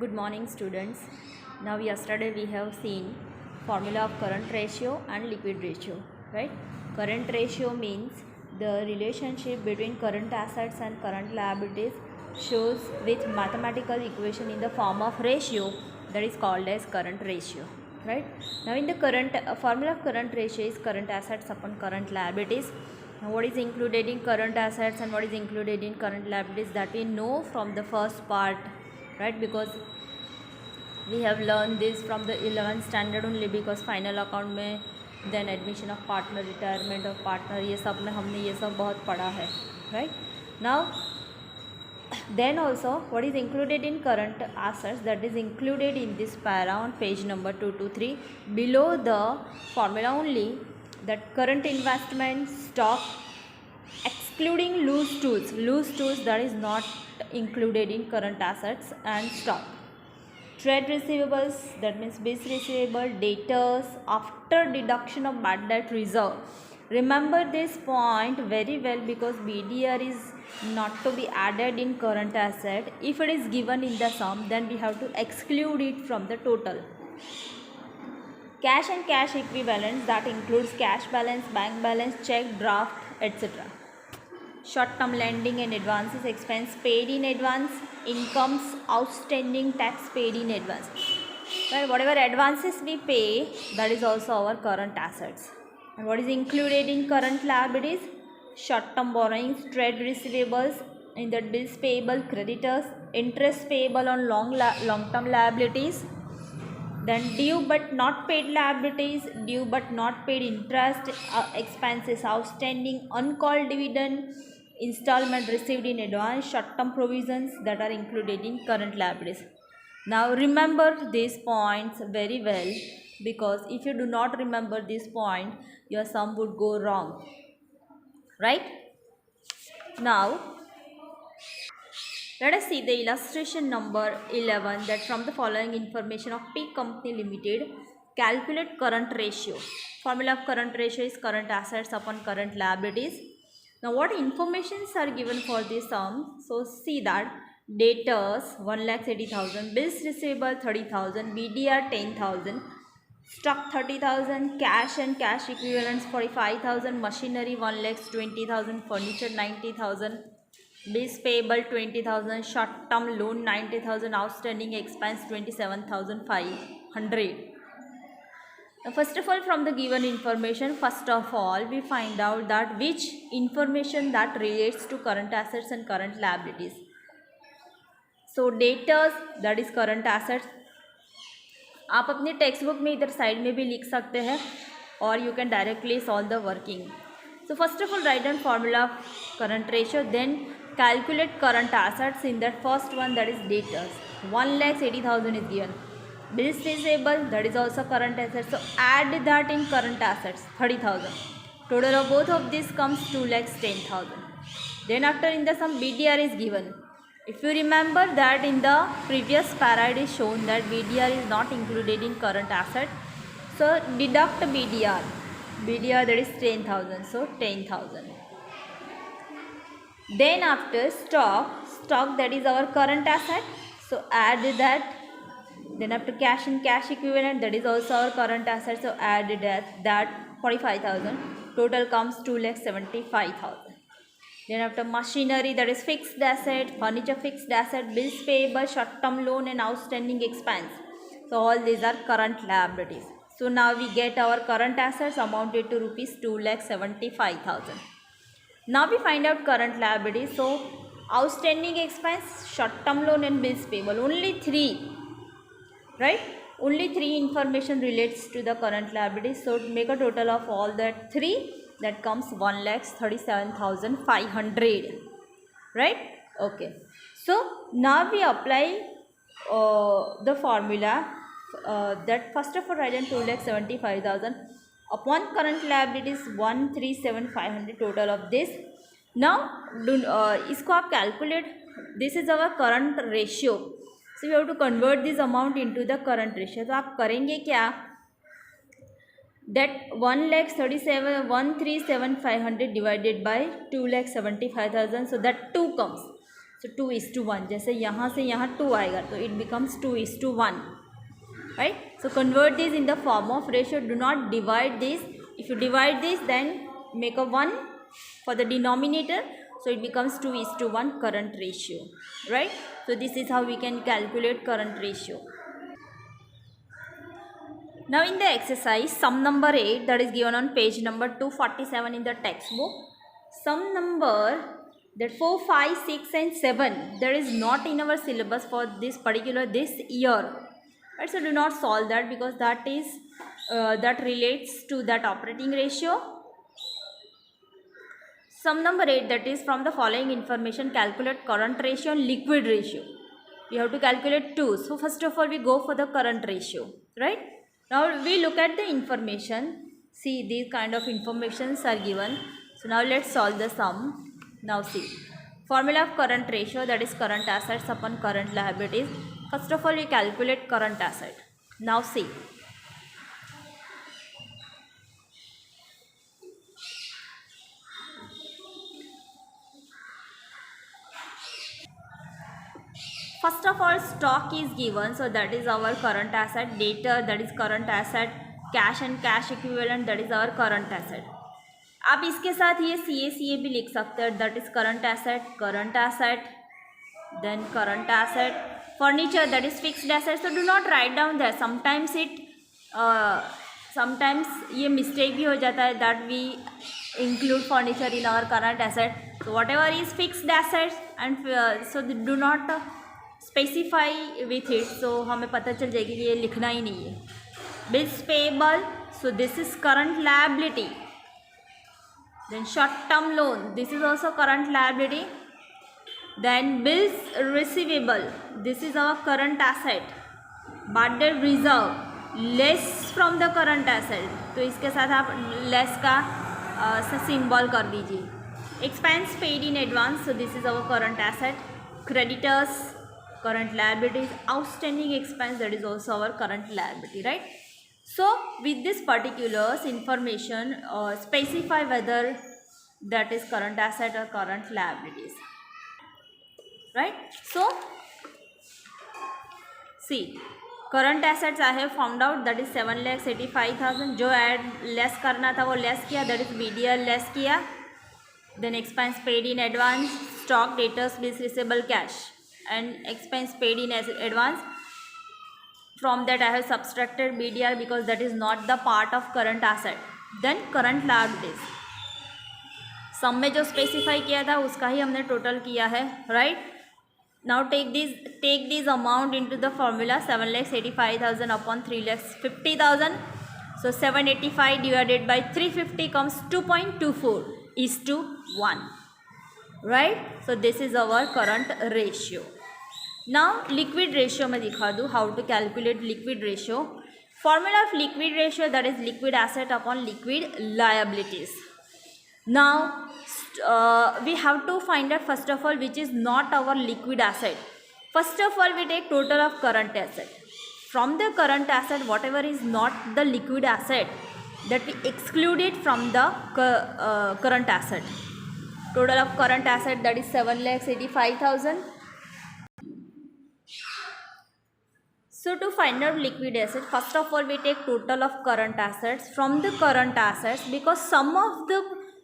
Good morning students. Now yesterday we have seen formula of current ratio and liquid ratio, right? Current ratio means the relationship between current assets and current liabilities shows with mathematical equation in the form of ratio, that is called as current ratio, right? Now in the current formula of current ratio is current assets upon current liabilities. Now what is included in current assets and what is included in current liabilities, that we know from the first part, right? Because we have learned this from the 11th standard only, because final account में then admission of partner, retirement of partner, ये सब में हमने ये सब बहुत पढ़ा है, right? Now then also what is included in current assets, that is included in this para on page number 223 below the formula only, that current investment stock excluding loose tools that is not included in current assets and stock. Trade receivables, that means bills receivable, debtors after deduction of bad debt reserve. Remember this point very well, because BDR is not to be added in current asset. If it is given in the sum, then we have to exclude it from the total. Cash and cash equivalents, that includes cash balance, bank balance, check, draft, etc. Short-term lending and advances, expense paid in advance, incomes, outstanding tax paid in advance. Right? Whatever advances we pay, that is also our current assets. And what is included in current liabilities? Short-term borrowings, trade receivables, in that bills payable, creditors, interest payable on long-term liabilities, then due but not paid liabilities, due but not paid interest, expenses outstanding, uncalled dividend, installment received in advance, short-term provisions that are included in current liabilities. Now remember these points very well, because if you do not remember this point, your sum would go wrong, right? Now let us see the illustration number 11, that from the following information of P Company Limited, calculate current ratio. Formula of current ratio is current assets upon current liabilities. Now what informations are given for this sum? So see that debtors 1,80,000, bills receivable 30,000, BDR 10,000, stock 30,000, cash and cash equivalents 45,000, machinery 1,20,000, furniture 90,000, bills payable 20,000, short term loan 90,000, outstanding expense 27,500. Now first of all, from the given information, first of all we find out that which information that relates to current assets and current liabilities. So debtors, that is current assets. आप अपनी text book में इधर side में भी लिख सकते हैं, और you can directly solve the working. So first of all, write down formula of current ratio, then calculate current assets. In that first one, that is debtors, 1,80,000 is given. Bills receivable, that is also current assets, so add that in current assets 30,000. Total of both of these comes 2,10,000. Then after in the sum BDR is given. If you remember that in the previous para it is shown that BDR is not included in current asset, so deduct BDR. BDR, that is 10,000, so 10,000. Then after stock, that is our current asset, so add that. Then after cash and cash equivalent, that is also our current asset, so add that 45,000. Total comes 2,75,000. Then after machinery, that is fixed asset, furniture fixed asset, bills payable, short term loan and outstanding expense. So all these are current liabilities. So now we get our current assets amounted to rupees 2,75,000. Now we find out current liabilities. So outstanding expense, short term loan and bills payable, only three, right? Only three information relates to the current liabilities. So to make a total of all that three, that comes 1,37,500, right? Okay, so now we apply the formula, that first of all write down 2,75,000 upon current liabilities 1,37,500, total of this. Now इसको आप calculate, this is our current ratio, so we have to convert this amount into the current ratio. तो आप करेंगे क्या, that 1,37,500 divided by 2,75,000, so that 2 comes. सो 2:1, जैसे यहाँ से यहाँ 2 आएगा तो it becomes 2:1, right? So convert this in the form of ratio. Do not divide this. If you divide this, then make a 1 for the denominator, so it becomes 2:1 current ratio, right? So this is how we can calculate current ratio. Now in the exercise, sum number 8, that is given on page number 247 in the textbook. Sum number that 4, 5, 6 and 7, that is not in our syllabus for this year. Right, so do not solve that because that is that relates to that operating ratio. Sum number 8, that is from the following information calculate current ratio and liquid ratio. We have to calculate two. So first of all we go for the current ratio, right? Now we look at the information. See, these kind of informations are given. So now let's solve the sum. Now see, formula of current ratio, that is current assets upon current liabilities. First of all we calculate current asset. Now see, first of all stock is given, so that is our current asset. Data, that is current asset. Cash and cash equivalent, that is our current asset. आप इसके साथ ये CA भी लिख सकते हैं, that is current asset, then current asset. Furniture, that is fixed asset, so do not write down there. Sometimes ये mistake भी हो जाता है that we include furniture in our current asset. So whatever is fixed assets and so do not specify with it, so हमें पता चल जाएगी कि ये लिखना ही नहीं है. Bills payable, so this is current liability. Then short term loan, this is also current liability. Then bills receivable, this is our current asset. Bad debt reserve, less from the current asset, तो इसके साथ आप less का symbol कर दीजिए. Expense paid in advance, so this is our current asset. Creditors, current liabilities. Outstanding expense, that is also our current liability, right? So with this particulars information specify whether that is current asset or current liabilities, right? So see, current assets I have found out, that is 7,85,000. जो add less करना था वो less किया, that is BDL less किया. Then expense paid in advance, stock, debtors, bills receivable, cash, and expense paid in advance. From that I have subtracted BDR because that is not the part of current asset. Then current liabilities, सम में जो specify किया था उसका ही हमने total किया है, right? Now take this amount into the formula. 7,85,000 upon 3,50,000. So 785 divided by 350 comes 2.24:1, right? So this is our current ratio. Now liquid ratio में दिखा दूँ how to calculate liquid ratio. Formula of liquid ratio, that is liquid asset upon liquid liabilities. Now we have to find out first of all which is not our liquid asset. First of all we take total of current asset. From the current asset, whatever is not the liquid asset, that we exclude it from the current asset. Total of current asset, that is 7,85,000. So to find out liquid assets, first of all we take total of current assets from the current assets, because some of the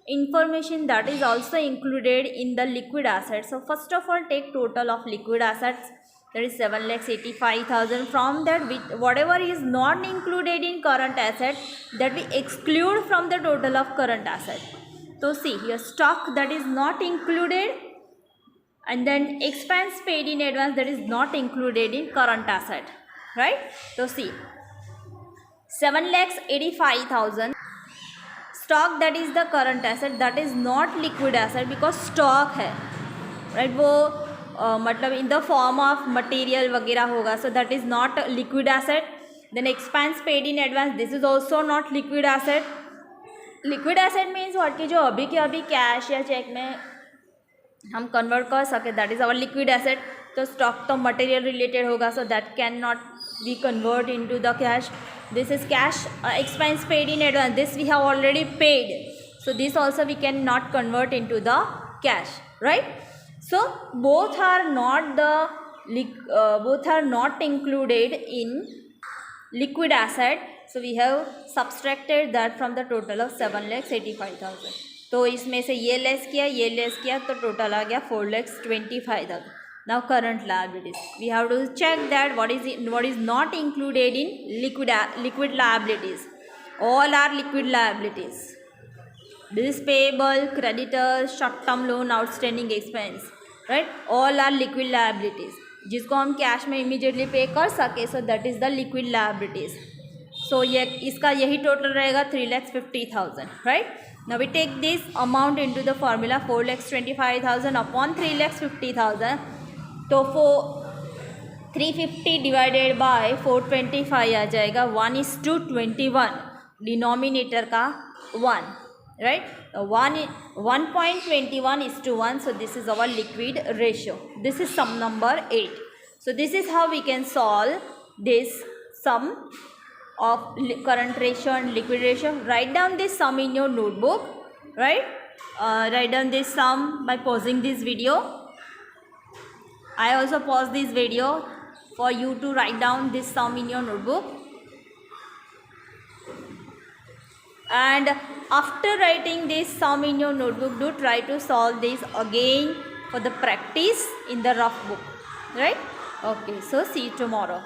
information that is also included in the liquid assets. So first of all take total of liquid assets, that is 7,85,000. From that, whatever is not included in current asset, that we exclude from the total of current asset. So see here, stock, that is not included, and then expense paid in advance, that is not included in current asset, right? So see, 7,85,000. Stock, that is the current asset, that is not liquid asset because stock है, right? वो मतलब in the form of material वगैरह होगा, so that is not liquid asset. Then expense paid in advance, this is also not liquid asset. Liquid asset means what, कि जो अभी के अभी कैश या चेक में हम कन्वर्ट कर सके, that is our liquid asset. तो stock तो material related होगा, so that cannot be convert into the cash. This is cash. Expense paid in advance, this we have already paid, so this also we cannot convert into the cash, right? So both are not included in liquid asset. So we have subtracted that from the total of 7,85,000. तो इसमें से ये less किया तो total आ गया 4,25,000. Now current liabilities. We have to check that what is not included in liquid liabilities. All are liquid liabilities. Bills payable, creditors, short-term loan, outstanding expense, right? All are liquid liabilities. जिसको हम cash में immediately पे कर सके, so that is the liquid liabilities. So ये इसका यही total रहेगा 3,50,000, right? Now we take this amount into the formula 4,25,000 upon 3,50,000. तो 350 डिवाइडेड बाय 425 आ जाएगा 1:21. डिनोमिनेटर का 1, right? 1.21:1. So this is our liquid ratio. This is sum number 8. So this is how we can solve this sum of current ratio and liquid ratio. Write down this sum in your notebook, right? Write down this sum by pausing this video. I also pause this video for you to write down this sum in your notebook. And after writing this sum in your notebook, do try to solve this again for the practice in the rough book, right? Okay, so see you tomorrow.